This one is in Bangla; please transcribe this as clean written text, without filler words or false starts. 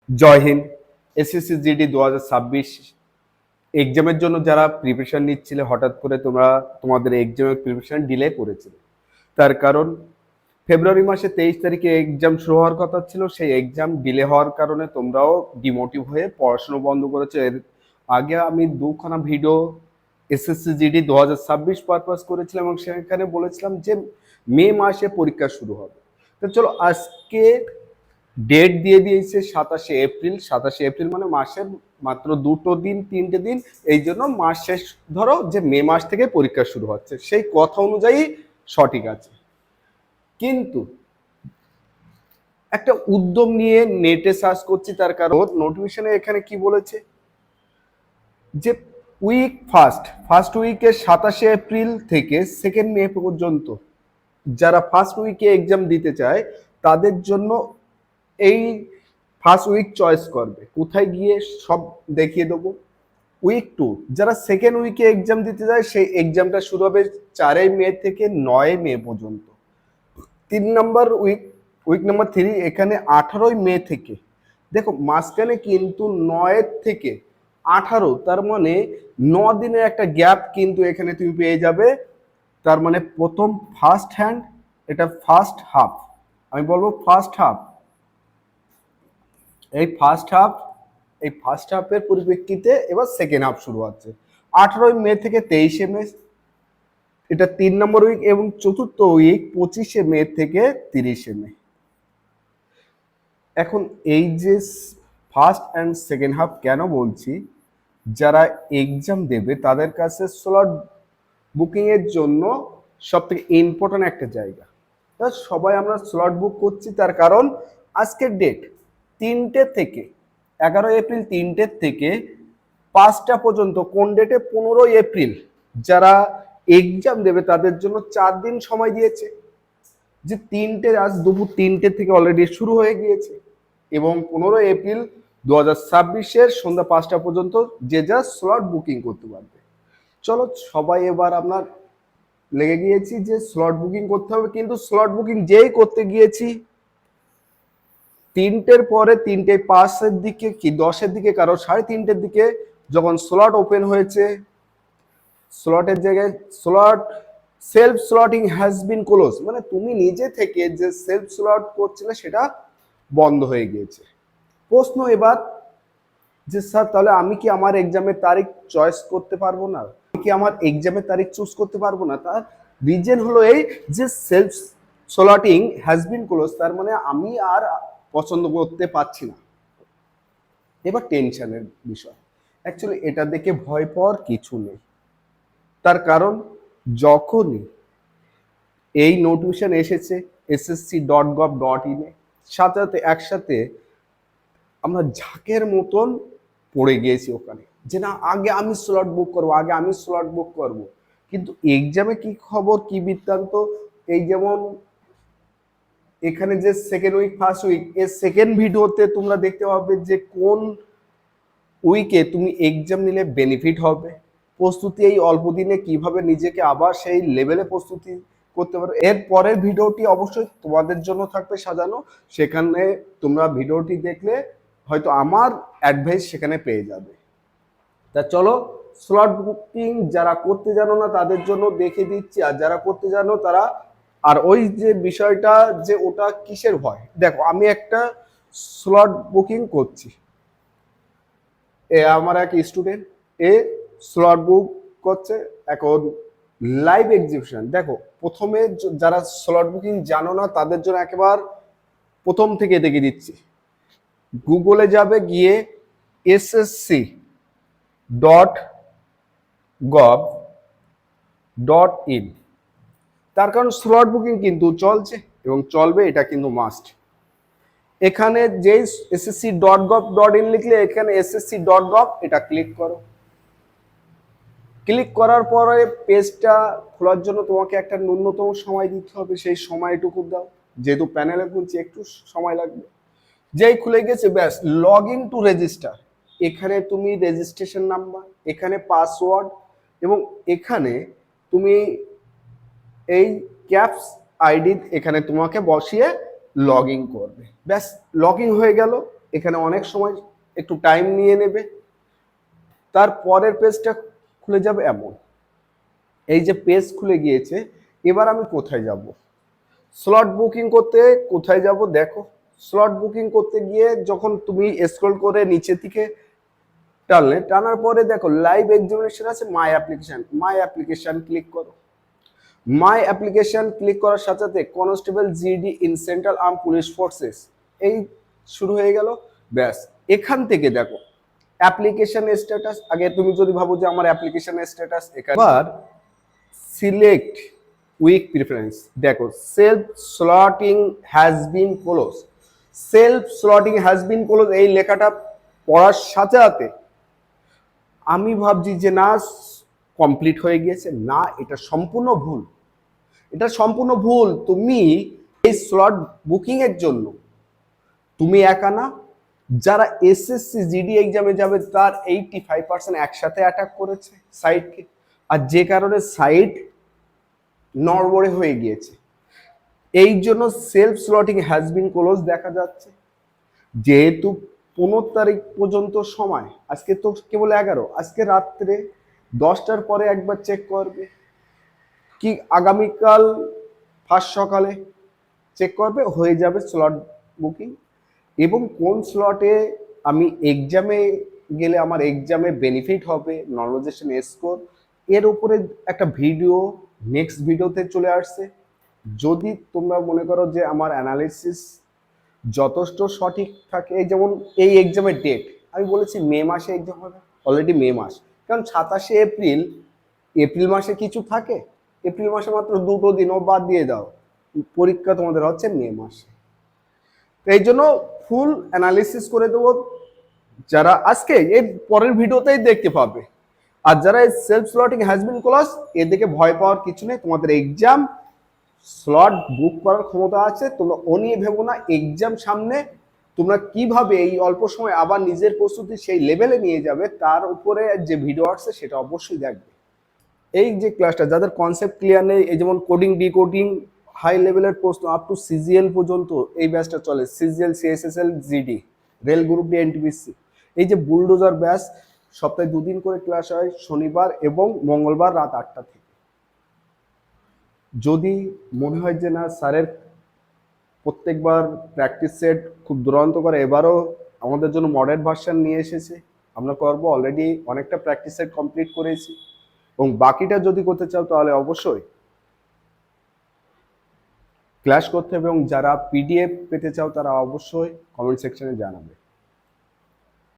জয় হিন্দ। এসএসসি জিডি 2026 এক্সামের জন্য যারা প্রিপারেশন নিচ্ছিলে, হঠাৎ করে তোমাদের এক্সামের প্রিপারেশন ডিলে করেছিল। তার কারণ ফেব্রুয়ারি মাসে 23 তারিখে এক্সাম শুরু হওয়ার কথা ছিল, সেই এক্সাম ডিলে হওয়ার কারণে তোমরাও ডিমোটিভ হয়ে পড়াশোনা বন্ধ করেছো। এর আগে আমি দুখানা ভিডিও এসএসসি জিডি 2026 পারপাস করেছিলাম এবং সেখানে বলেছিলাম যে মে মাসে পরীক্ষা শুরু হবে। তো চলো, আজকে ডেট দিয়ে দিয়েছে 27 এপ্রিল। 27 এপ্রিল মানে মাসের মাত্র 2 দিন 3টে দিন, এই জন্য মাস শেষ ধরো যে মে মাস থেকে পরীক্ষা শুরু হচ্ছে, সেই কথা অনুযায়ী সঠিক আছে। কিন্তু একটা উদ্যম নিয়ে নেটে সার্চ করছি, তার কারণ নোটিফিকেশনে এখানে কি বলেছে যে ফার্স্ট উইকে 27 এপ্রিল থেকে 2 মে পর্যন্ত যারা ফার্স্ট উইকে এক্সাম দিতে চায় তাদের জন্য এই ফার্স্ট উইক চয়েস করবে। কোথায় গিয়ে সব দেখিয়ে দেবো। উইক 2 যারা সেকেন্ড উইকে এক্সাম দিতে যায়, সেই এক্সামটা শুরু হবে 4 মে থেকে 9 মে পর্যন্ত। 3 নম্বর উইক নাম্বার 3 এখানে 18 মে থেকে। দেখো মাঝখানে কিন্তু 9 থেকে 18, তার মানে 9 দিনের একটা গ্যাপ কিন্তু এখানে তুমি পেয়ে যাবে। তার মানে প্রথম ফার্স্ট হ্যান্ড, এটা ফার্স্ট হাফ, আমি বলবো ফার্স্ট হাফ। এই ফার্স্ট হাফের পরিপ্রেক্ষিতে এবার সেকেন্ড হাফ শুরু হচ্ছে 18 মে থেকে 23 মে, এটা 3 নম্বর উইক। এবং চতুর্থ উইক 25 মে থেকে 30 মে। এখন এই যে ফার্স্ট অ্যান্ড সেকেন্ড হাফ কেন বলছি, যারা এক্সাম দেবে তাদের কাছে স্লট বুকিং এর জন্য সব থেকে ইম্পর্টেন্ট একটা জায়গা। সবাই আমরা স্লট বুক করছি, তার কারণ আজকের ডেট 3টে থেকে 11 এপ্রিল, 3টে থেকে 5টা পর্যন্ত। কোন ডেটে? 15 এপ্রিল। যারা এক্সাম দেবে তাদের জন্য 4 দিন সময় দিয়েছে, যে 3টে, আজ দুপুর 3টে থেকে অলরেডি শুরু হয়ে গিয়েছে। এবং 15 এপ্রিল 2026 সন্ধ্যা 5টা পর্যন্ত যে যা স্লট বুকিং করতে পারবে। চলো সবাই এবার আমরা লেগে গিয়েছি যে স্লট বুকিং করতে হবে। কিন্তু স্লট বুকিং যেই করতে গিয়েছি, 3টের পরে 3টে 5-এর দিকে কি 10-এর দিকে, কারো 3:30-এর দিকে যখন স্লট ওপেন হয়েছে, স্লটের জায়গায় slot self slotting has been close, মানে তুমি নিজে থেকে যে সেলফ স্লট করছিলে সেটা বন্ধ হয়ে গিয়েছে। প্রশ্ন এবার যে স্যার তাহলে আমি কি আমার এক্সামের তারিখ চয়েস করতে পারবো না? আমি কি আমার এক্সামের তারিখ চুজ করতে পারবো না? তার রিজন হলো এই যে self slotting has been close, তার মানে আমি আর পছন্দ করতে পারছি না। এবার টেনশনের বিষয়, অ্যাকচুয়ালি এটা দেখে ভয় পাওয়ার কিছু নেই। তার কারণ যখনই এই নোটিফিকেশন এসেছে ssc.gov.in এ, সাথে সাথে একসাথে আমরা ঝাঁকের মতন পড়ে গিয়েছি ওখানে, যে না আগে আমি স্লট বুক করবো, আগে আমি স্লট বুক করব। কিন্তু এক্সামে কি খবর, কি বৃত্তান্ত? এই যেমন এখানে যে সেকেন্ড উইক ফার্স্ট উইক, এর সেকেন্ড ভিডিওতে তোমরা দেখতে পাবে যে কোন উইকে তুমি এক্সাম নিলে বেনিফিট হবে, প্রস্তুতি এই অল্প দিনে কিভাবে নিজেকে আবার সেই লেভেলে প্রস্তুতি করতে পারো। এর পরের ভিডিওটি অবশ্যই তোমাদের জন্য থাকবে সাজানো, সেখানে তোমরা ভিডিওটি দেখলে হয়তো আমার অ্যাডভাইস সেখানে পেয়ে যাবে। তা চলো, স্লট বুকিং যারা করতে জানো না তাদের জন্য দেখে দিচ্ছি, আর যারা করতে জানো তারা, আর ওই যে বিষয়টা যে ওটা কিসের ভয়, দেখো আমি একটা স্লট বুকিং করছি, আমার এক স্টুডেন্ট এ স্লট বুক করছে। এখন লাইভ এক্সিবিশন, দেখো প্রথমে যারা স্লট বুকিং জানো না তাদের জন্য একেবারে প্রথম থেকে দেখে দিচ্ছি। গুগলে যাবে, গিয়ে ssc.gov.in, তার কারণ স্লট বুকিং কিন্তু চলছে এবং চলবে, এটা কিন্তু মাস্ট। এখানে যে ssc.gov.in লিখলে এখানে ssc.gov, এটা ক্লিক করো। ক্লিক করার পরে পেজটা খোলার জন্য তোমাকে একটা ন্যূনতম সময় দিতে হবে, সেই সময়টুকু দাও, যেহেতু প্যানেলে খুলছি একটু সময় লাগবে। যেই খুলে গেছে ব্যাস লগ ইন টু রেজিস্টার, এখানে তুমি রেজিস্ট্রেশন নাম্বার, এখানে পাসওয়ার্ড, এবং এখানে তুমি এই ক্যাপস আইডি এখানে তোমাকে বসিয়ে লগ ইন করবে। ব্যাস লগ ইন হয়ে গেল। এখানে অনেক সময় একটু টাইম নিয়ে নেবে। তার পরের পেজটা খুলে যাবে এমন, এই যে পেজ খুলে গিয়েছে। এবার আমি কোথায় যাব? স্লট বুকিং করতে কোথায় যাব দেখো। স্লট বুকিং করতে গিয়ে যখন তুমি স্ক্রল করে নিচের দিকে টানার পরে দেখো লাইভ এক্সামিনেশন আছে, মাই অ্যাপ্লিকেশন ক্লিক করো। মাই অ্যাপ্লিকেশন ক্লিক করার সাথে সাথে constable GD in central arm police forces এই শুরু হয়ে গেল। ব্যাস, এখান থেকে দেখো অ্যাপ্লিকেশন স্ট্যাটাস। আগে তুমি যদি ভাবো যে আমার অ্যাপ্লিকেশন স্ট্যাটাস, এবার সিলেক্ট উইক প্রিফারেন্স। দেখো self slotting has been close, self slotting has been close এই লেখাটা পড়ার সাথে সাথে আমি ভাবছি যে না কমপ্লিট হয়ে গিয়েছে। না, এটা সম্পূর্ণ ভুল, এটা সম্পূর্ণ ভুল। তুমি এই স্লট বুকিং এর জন্য তুমি একা না, যারা এসএসসি জিডি এক্সামে যাবে তার 85% একসাথে অ্যাটাক করেছে সাইটকে, আর যে কারণে সাইট নড়বড়ে হয়ে গিয়েছে। এই জন্য self slotting has been close দেখা যাচ্ছে। যেহেতু 15 তারিখ পর্যন্ত সময়, আজকে তো কেবল 11, আজকে রাত্রে 10টার পরে একবার চেক করবে, কি আগামীকাল ফার্স্ট সকালে চেক করবে, হয়ে যাবে স্লট বুকিং। এবং কোন স্লটে আমি এক্সামে গেলে আমার এক্সামে বেনিফিট হবে, নর্মালাইজেশন স্কোর, এর উপরে একটা ভিডিও নেক্সট ভিডিওতে চলে আসছে। যদি তোমরা মনে করো যে আমার অ্যানালিসিস যথেষ্ট সঠিক থাকে, এই যেমন এই এক্সামের ডেট আমি বলেছি মে মাসে এক্সাম হবে, অলরেডি মে মাস, কারণ 27শে এপ্রিল, এপ্রিল মাসে কিছু থাকে? এপ্রিল মাসে মাত্র 2টো দিনও বাদ দিয়ে দাও, পরীক্ষা তোমাদের হচ্ছে মে মাসে। এই জন্য ফুল অ্যানালিসিস করে দেবো, যারা আজকে এই পরের ভিডিওতেই দেখতে পাবে। আর যারা self slotting has been close, এদিকে ভয় পাওয়ার কিছু নেই, তোমাদের এক্সাম স্লট বুক করার ক্ষমতা আছে, তোমরা ও নিয়ে ভেবো না। এক্সাম সামনে, তোমরা কিভাবে এই অল্প সময় আবার নিজের প্রস্তুতি সেই লেভেলে নিয়ে যাবে তার উপরে যে ভিডিও আসছে সেটা অবশ্যই দেখবে। এই যে ক্লাসটা যাদের কনসেপ্ট ক্লিয়ার নেই, এই যেমন কোডিং ডিকোডিং হাই লেভেলের প্রশ্ন আপ টু সিজিএল পর্যন্ত এই ব্যাচটা চলে, CGL CSSL GD rail group D NTPC. এই যে বুলডোজার ব্যাচ, সপ্তাহে 2 দিন করে ক্লাস হয়, শনিবার এবং মঙ্গলবার রাত 8টা থেকে। যদি মনে হয় যে না স্যারের প্রত্যেকবার প্র্যাকটিস সেট খুব দুরন্ত করে, এবারও আমাদের জন্য মডার্ন ভার্সন নিয়ে এসেছে, আমরা করবো, অলরেডি অনেকটা প্র্যাকটিস সেট কমপ্লিট করেছি। এবং বাকিটা যদি করতে চাও তাহলে অবশ্যই ক্লাস করতে হবে, এবং যারা পিডিএফ পেতে চাও তারা অবশ্যই কমেন্ট সেকশনে জানাবে।